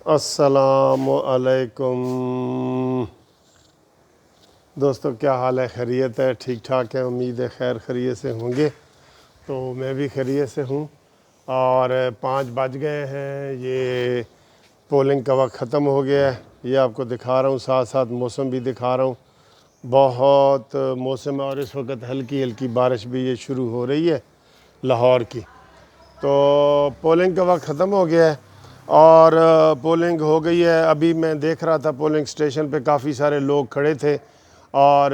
السلام علیکم دوستو، کیا حال ہے؟ خیریت ہے؟ ٹھیک ٹھاک ہے؟ امید ہے خیر خیریت سے ہوں گے۔ تو میں بھی خیریت سے ہوں اور 5 بج گئے ہیں۔ یہ پولنگ کا وقت ختم ہو گیا ہے۔ یہ آپ کو دکھا رہا ہوں، ساتھ ساتھ موسم بھی دکھا رہا ہوں۔ بہت موسم ہے اور اس وقت ہلکی ہلکی بارش بھی یہ شروع ہو رہی ہے لاہور کی۔ تو پولنگ کا وقت ختم ہو گیا ہے اور پولنگ ہو گئی ہے۔ ابھی میں دیکھ رہا تھا پولنگ سٹیشن پہ کافی سارے لوگ کھڑے تھے اور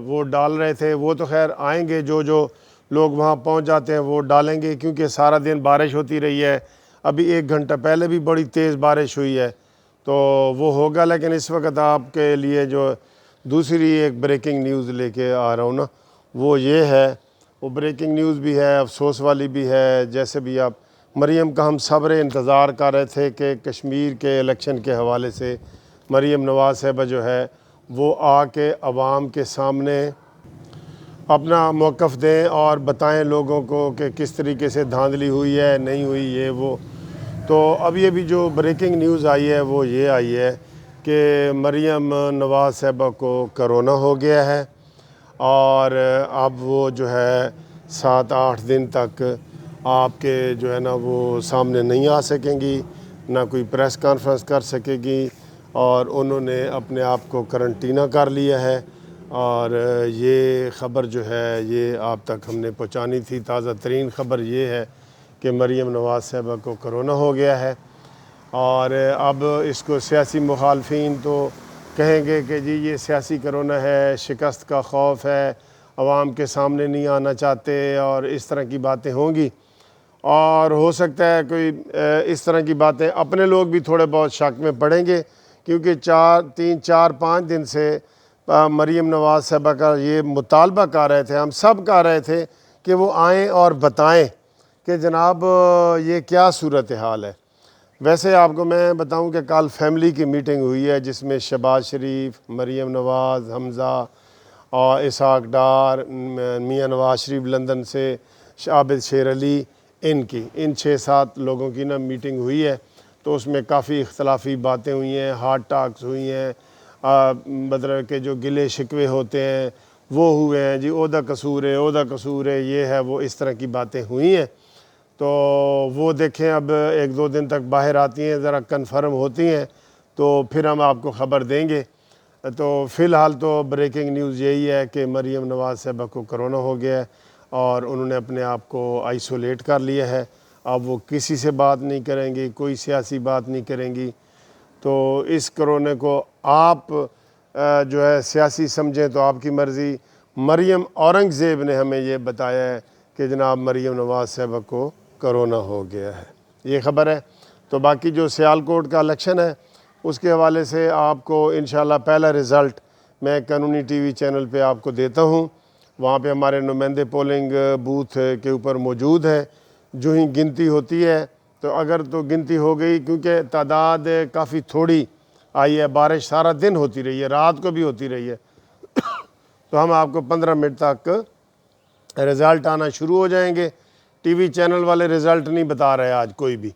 ووٹ ڈال رہے تھے۔ وہ تو خیر آئیں گے، جو لوگ وہاں پہنچ جاتے ہیں وہ ڈالیں گے، کیونکہ سارا دن بارش ہوتی رہی ہے۔ ابھی 1 گھنٹہ پہلے بھی بڑی تیز بارش ہوئی ہے، تو وہ ہوگا۔ لیکن اس وقت آپ کے لیے جو دوسری ایک بریکنگ نیوز لے کے آ رہا ہوں نا، وہ یہ ہے۔ وہ بریکنگ نیوز بھی ہے، افسوس والی بھی ہے۔ جیسے بھی آپ مریم کا ہم صبر انتظار کر رہے تھے کہ کشمیر کے الیکشن کے حوالے سے مریم نواز صاحبہ جو ہے وہ آ کے عوام کے سامنے اپنا موقف دیں اور بتائیں لوگوں کو کہ کس طریقے سے دھاندلی ہوئی ہے، نہیں ہوئی، یہ وہ۔ تو اب یہ بھی جو بریکنگ نیوز آئی ہے وہ یہ آئی ہے کہ مریم نواز صاحبہ کو کرونا ہو گیا ہے اور اب وہ جو ہے 7-8 دن تک آپ کے جو ہے نا وہ سامنے نہیں آ سکیں گی، نہ کوئی پریس کانفرنس کر سکے گی، اور انہوں نے اپنے آپ کو کرنٹینہ کر لیا ہے۔ اور یہ خبر جو ہے یہ آپ تک ہم نے پہنچانی تھی۔ تازہ ترین خبر یہ ہے کہ مریم نواز صاحبہ کو کرونا ہو گیا ہے، اور اب اس کو سیاسی مخالفین تو کہیں گے کہ جی یہ سیاسی کرونا ہے، شکست کا خوف ہے، عوام کے سامنے نہیں آنا چاہتے، اور اس طرح کی باتیں ہوں گی۔ اور ہو سکتا ہے کوئی اس طرح کی باتیں اپنے لوگ بھی تھوڑے بہت شک میں پڑیں گے، کیونکہ 3-4-5 دن سے مریم نواز صاحبہ کا یہ مطالبہ کر رہے تھے، ہم سب کر رہے تھے کہ وہ آئیں اور بتائیں کہ جناب یہ کیا صورتحال ہے۔ ویسے آپ کو میں بتاؤں کہ کل فیملی کی میٹنگ ہوئی ہے، جس میں شہباز شریف، مریم نواز، حمزہ اور اسحاق ڈار، میاں نواز شریف لندن سے، عابد شیر علی، ان 6-7 لوگوں کی نا میٹنگ ہوئی ہے۔ تو اس میں کافی اختلافی باتیں ہوئی ہیں، ہارڈ ٹاکس ہوئی ہیں، مطلب کہ جو گلے شکوے ہوتے ہیں وہ ہوئے ہیں، جی عہدہ قصور ہے، یہ ہے وہ، اس طرح کی باتیں ہوئی ہیں۔ تو وہ دیکھیں اب 1-2 دن تک باہر آتی ہیں، ذرا کنفرم ہوتی ہیں تو پھر ہم آپ کو خبر دیں گے۔ تو فی الحال تو بریکنگ نیوز یہی ہے کہ مریم نواز صاحبہ کو کرونا ہو گیا ہے اور انہوں نے اپنے آپ کو آئسولیٹ کر لیا ہے۔ اب وہ کسی سے بات نہیں کریں گی، کوئی سیاسی بات نہیں کریں گی۔ تو اس کرونے کو آپ جو ہے سیاسی سمجھیں تو آپ کی مرضی۔ مریم اورنگزیب نے ہمیں یہ بتایا ہے کہ جناب مریم نواز صاحبہ کو کرونا ہو گیا ہے، یہ خبر ہے۔ تو باقی جو سیالکوٹ کا الیکشن ہے اس کے حوالے سے آپ کو انشاءاللہ پہلا رزلٹ میں قانونی ٹی وی چینل پہ آپ کو دیتا ہوں۔ وہاں پہ ہمارے نمائندے پولنگ بوتھ کے اوپر موجود ہیں۔ جو ہی گنتی ہوتی ہے تو اگر تو گنتی ہو گئی، کیونکہ تعداد کافی تھوڑی آئی ہے، بارش سارا دن ہوتی رہی ہے، رات کو بھی ہوتی رہی ہے، تو ہم آپ کو 15 منٹ تک رزلٹ آنا شروع ہو جائیں گے۔ ٹی وی چینل والے رزلٹ نہیں بتا رہے آج کوئی بھی،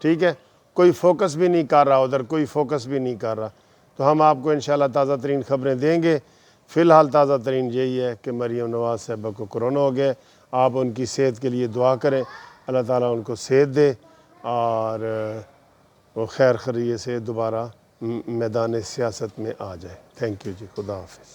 ٹھیک ہے؟ کوئی فوکس بھی نہیں کر رہا ادھر، کوئی فوکس بھی نہیں کر رہا۔ تو ہم آپ کو انشاءاللہ تازہ ترین خبریں دیں گے۔ فی الحال تازہ ترین یہی ہے کہ مریم نواز صاحبہ کو کرونا ہو گیا۔ آپ ان کی صحت کے لیے دعا کریں، اللہ تعالیٰ ان کو صحت دے اور وہ خیر خیریت سے دوبارہ میدان سیاست میں آ جائے۔ تھینک یو جی، خدا حافظ۔